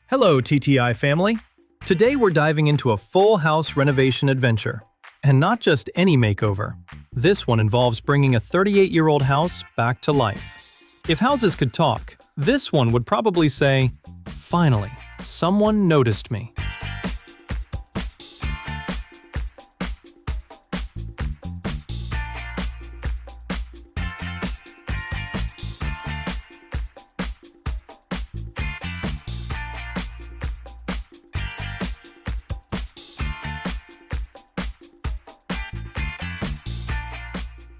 Hello, TTI family. Today we're diving into a full house renovation adventure. And not just any makeover. This one involves bringing a 38-year-old house back to life. If houses could talk, this one would probably say, "Finally, someone noticed me."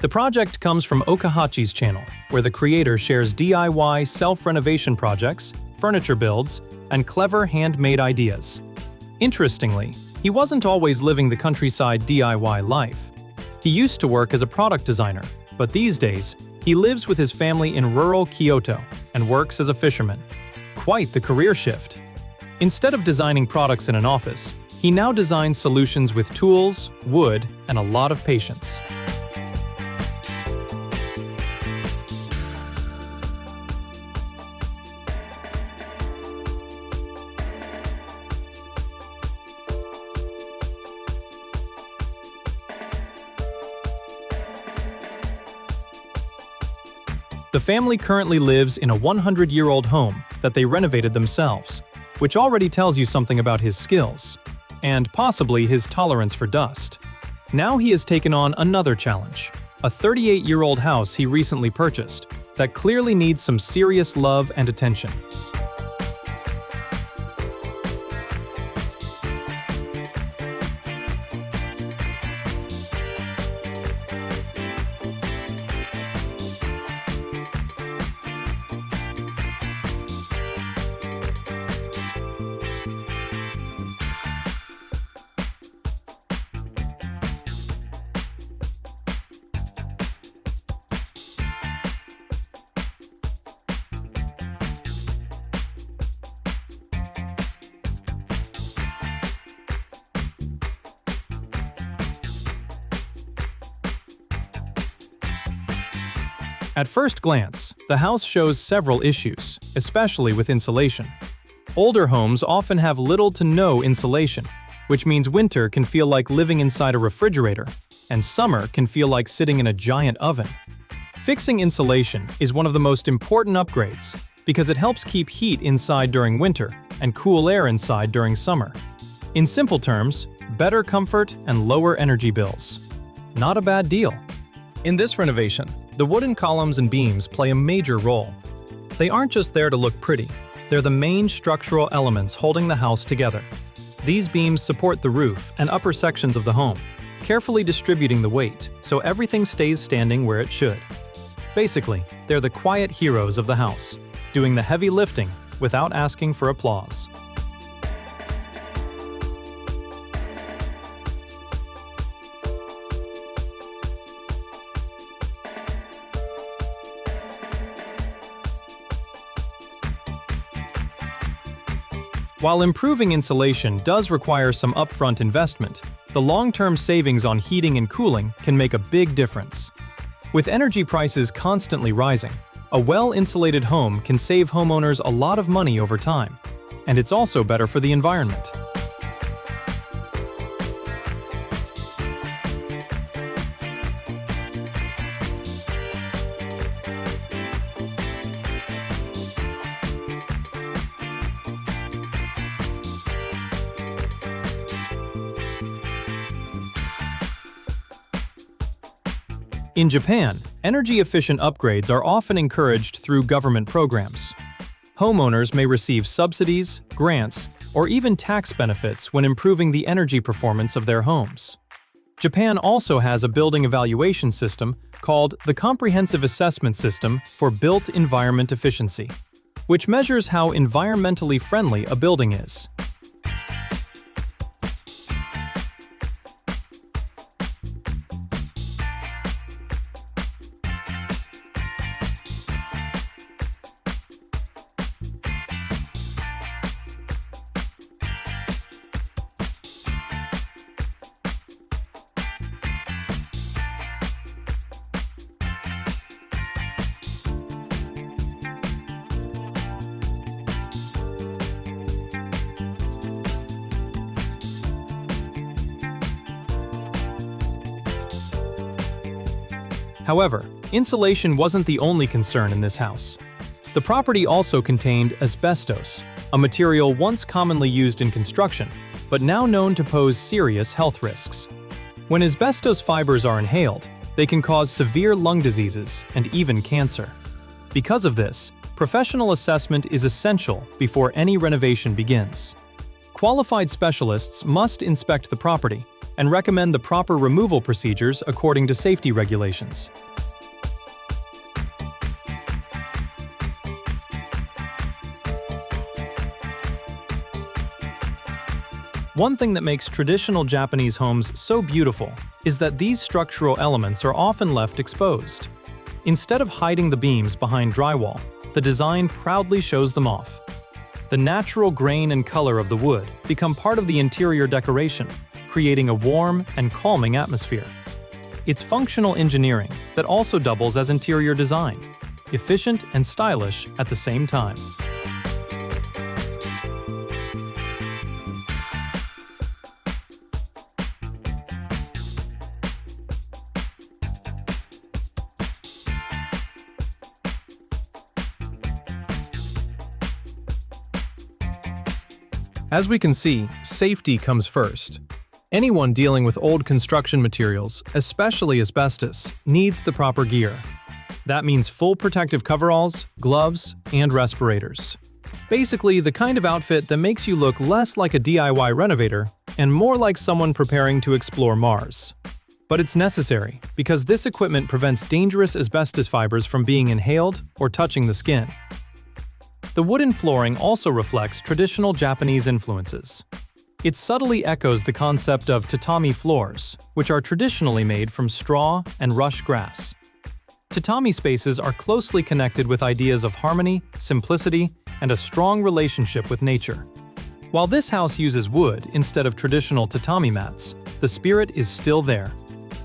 The project comes from Okahachi's channel, where the creator shares DIY self-renovation projects, furniture builds, and clever handmade ideas. Interestingly, he wasn't always living the countryside DIY life. He used to work as a product designer, but these days, he lives with his family in rural Kyoto and works as a fisherman. Quite the career shift. Instead of designing products in an office, he now designs solutions with tools, wood, and a lot of patience. The family currently lives in a 100-year-old home that they renovated themselves, which already tells you something about his skills, and possibly his tolerance for dust. Now he has taken on another challenge, a 38-year-old house he recently purchased that clearly needs some serious love and attention. At first glance, the house shows several issues, especially with insulation. Older homes often have little to no insulation, which means winter can feel like living inside a refrigerator, and summer can feel like sitting in a giant oven. Fixing insulation is one of the most important upgrades because it helps keep heat inside during winter and cool air inside during summer. In simple terms, better comfort and lower energy bills. Not a bad deal. In this renovation, the wooden columns and beams play a major role. They aren't just there to look pretty, they're the main structural elements holding the house together. These beams support the roof and upper sections of the home, carefully distributing the weight so everything stays standing where it should. Basically, they're the quiet heroes of the house, doing the heavy lifting without asking for applause. While improving insulation does require some upfront investment, the long-term savings on heating and cooling can make a big difference. With energy prices constantly rising, a well-insulated home can save homeowners a lot of money over time, and it's also better for the environment. In Japan, energy-efficient upgrades are often encouraged through government programs. Homeowners may receive subsidies, grants, or even tax benefits when improving the energy performance of their homes. Japan also has a building evaluation system called the Comprehensive Assessment System for Built Environment Efficiency, which measures how environmentally friendly a building is. However, insulation wasn't the only concern in this house. The property also contained asbestos, a material once commonly used in construction, but now known to pose serious health risks. When asbestos fibers are inhaled, they can cause severe lung diseases and even cancer. Because of this, professional assessment is essential before any renovation begins. Qualified specialists must inspect the property and recommend the proper removal procedures according to safety regulations. One thing that makes traditional Japanese homes so beautiful is that these structural elements are often left exposed. Instead of hiding the beams behind drywall, the design proudly shows them off. The natural grain and color of the wood become part of the interior decoration, creating a warm and calming atmosphere. It's functional engineering that also doubles as interior design, efficient and stylish at the same time. As we can see, safety comes first. Anyone dealing with old construction materials, especially asbestos, needs the proper gear. That means full protective coveralls, gloves, and respirators. Basically, the kind of outfit that makes you look less like a DIY renovator and more like someone preparing to explore Mars. But it's necessary because this equipment prevents dangerous asbestos fibers from being inhaled or touching the skin. The wooden flooring also reflects traditional Japanese influences. It subtly echoes the concept of tatami floors, which are traditionally made from straw and rush grass. Tatami spaces are closely connected with ideas of harmony, simplicity, and a strong relationship with nature. While this house uses wood instead of traditional tatami mats, the spirit is still there.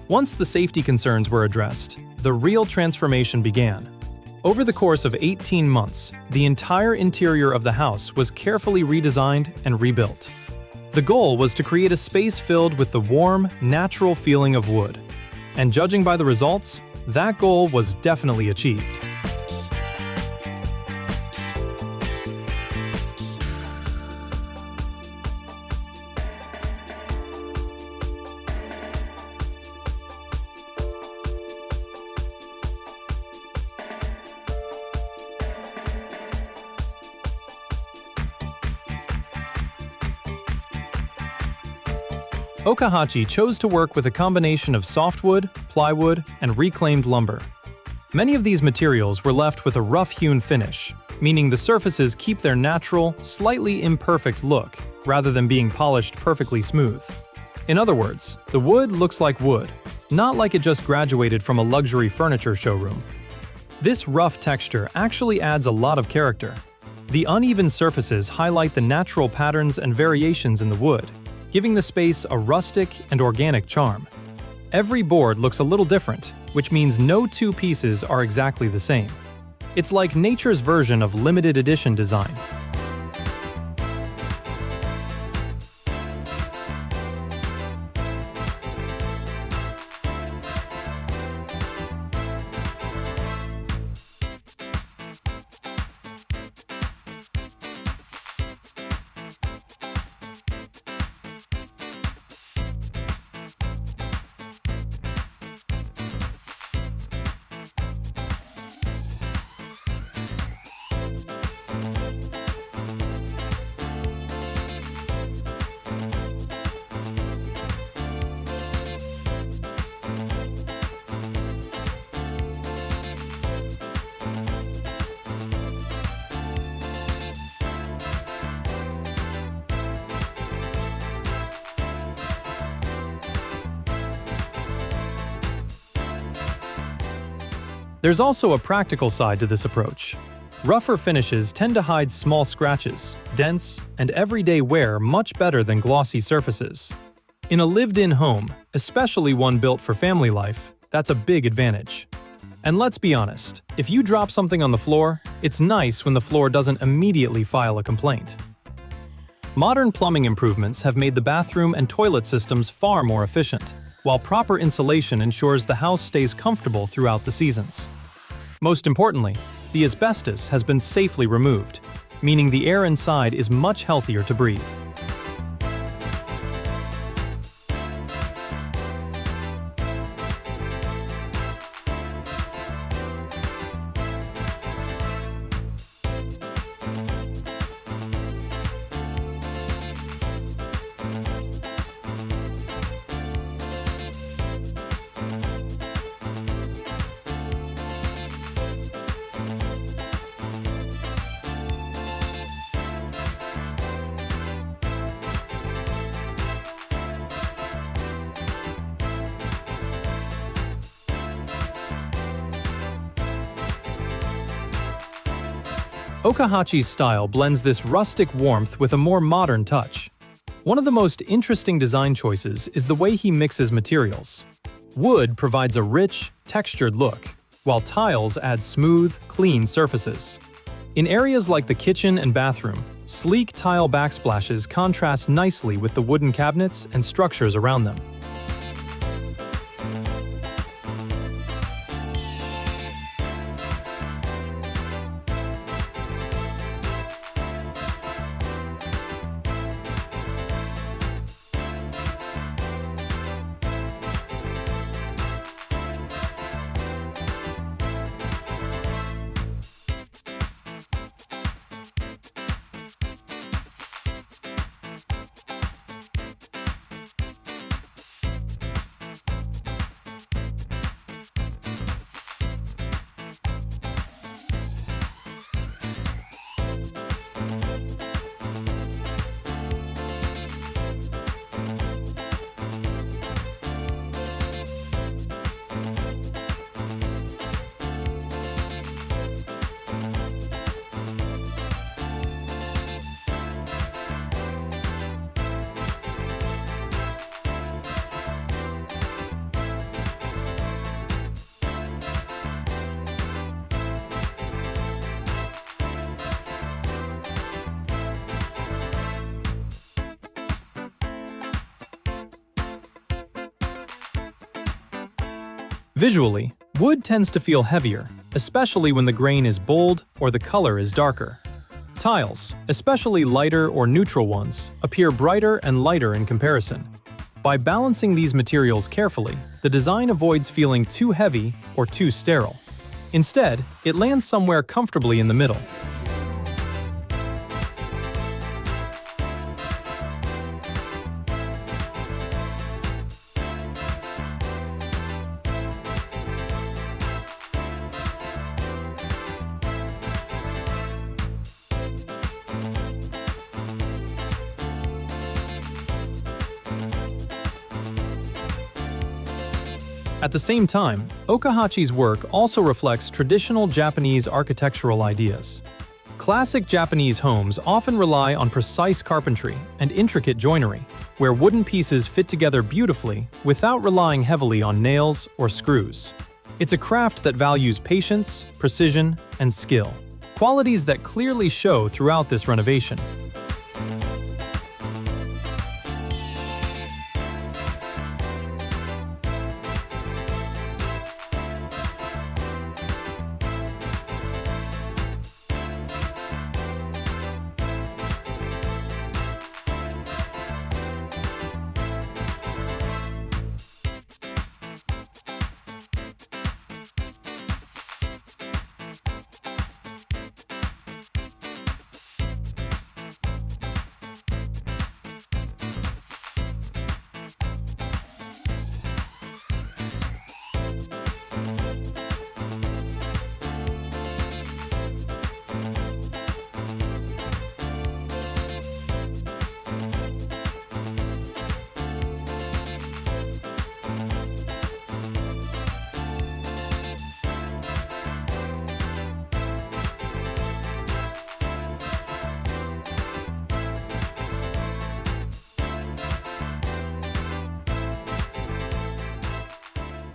Once the safety concerns were addressed, the real transformation began. Over the course of 18 months, the entire interior of the house was carefully redesigned and rebuilt. The goal was to create a space filled with the warm, natural feeling of wood. And judging by the results, that goal was definitely achieved. Okahachi chose to work with a combination of softwood, plywood, and reclaimed lumber. Many of these materials were left with a rough-hewn finish, meaning the surfaces keep their natural, slightly imperfect look, rather than being polished perfectly smooth. In other words, the wood looks like wood, not like it just graduated from a luxury furniture showroom. This rough texture actually adds a lot of character. The uneven surfaces highlight the natural patterns and variations in the wood, giving the space a rustic and organic charm. Every board looks a little different, which means no two pieces are exactly the same. It's like nature's version of limited edition design. There's also a practical side to this approach. Rougher finishes tend to hide small scratches, dents, and everyday wear much better than glossy surfaces. In a lived-in home, especially one built for family life, that's a big advantage. And let's be honest, if you drop something on the floor, it's nice when the floor doesn't immediately file a complaint. Modern plumbing improvements have made the bathroom and toilet systems far more efficient. while proper insulation ensures the house stays comfortable throughout the seasons. Most importantly, the asbestos has been safely removed, meaning the air inside is much healthier to breathe. Okahachi's style blends this rustic warmth with a more modern touch. One of the most interesting design choices is the way he mixes materials. Wood provides a rich, textured look, while tiles add smooth, clean surfaces. In areas like the kitchen and bathroom, sleek tile backsplashes contrast nicely with the wooden cabinets and structures around them. Visually, wood tends to feel heavier, especially when the grain is bold or the color is darker. Tiles, especially lighter or neutral ones, appear brighter and lighter in comparison. By balancing these materials carefully, the design avoids feeling too heavy or too sterile. Instead, it lands somewhere comfortably in the middle. At the same time, Okahachi's work also reflects traditional Japanese architectural ideas. Classic Japanese homes often rely on precise carpentry and intricate joinery, where wooden pieces fit together beautifully without relying heavily on nails or screws. It's a craft that values patience, precision, and skill, qualities that clearly show throughout this renovation.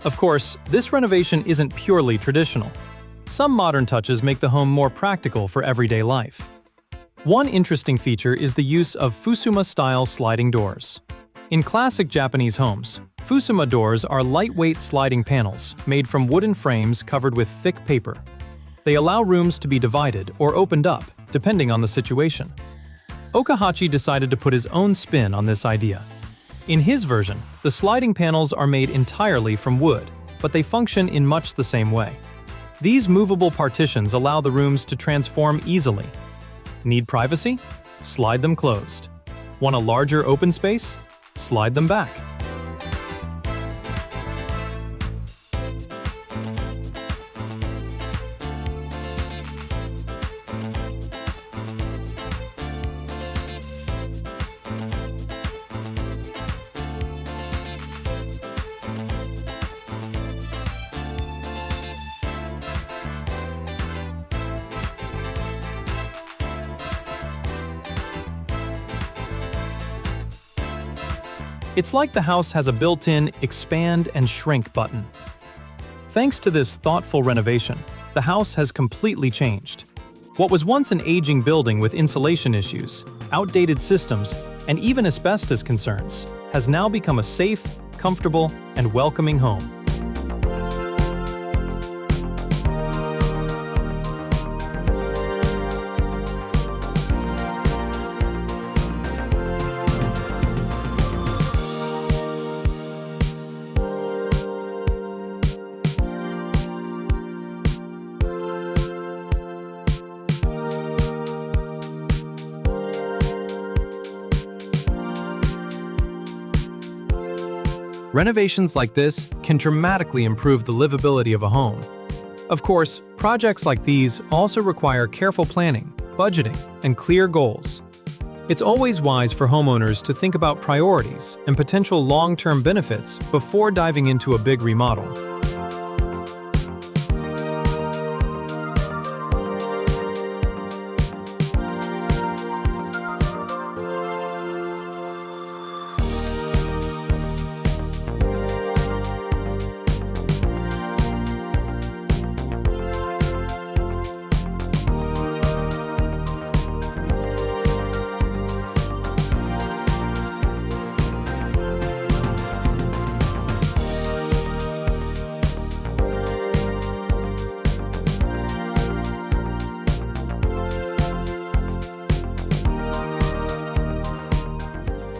Of course, this renovation isn't purely traditional. Some modern touches make the home more practical for everyday life. One interesting feature is the use of Fusuma-style sliding doors. In classic Japanese homes, fusuma doors are lightweight sliding panels made from wooden frames covered with thick paper. They allow rooms to be divided or opened up, depending on the situation. Okahachi decided to put his own spin on this idea. In his version, the sliding panels are made entirely from wood, but they function in much the same way. These movable partitions allow the rooms to transform easily. Need privacy? Slide them closed. Want a larger open space? Slide them back. It's like the house has a built-in expand and shrink button. Thanks to this thoughtful renovation, the house has completely changed. What was once an aging building with insulation issues, outdated systems, and even asbestos concerns, has now become a safe, comfortable, and welcoming home. Renovations like this can dramatically improve the livability of a home. Of course, projects like these also require careful planning, budgeting, and clear goals. It's always wise for homeowners to think about priorities and potential long-term benefits before diving into a big remodel.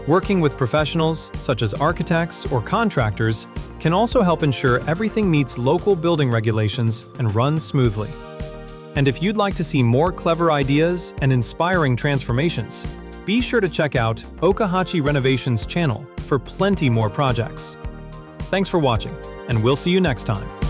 Working with professionals, such as architects or contractors, can also help ensure everything meets local building regulations and runs smoothly. And if you'd like to see more clever ideas and inspiring transformations, be sure to check out Okahachi Renovations channel for plenty more projects. Thanks for watching, and we'll see you next time.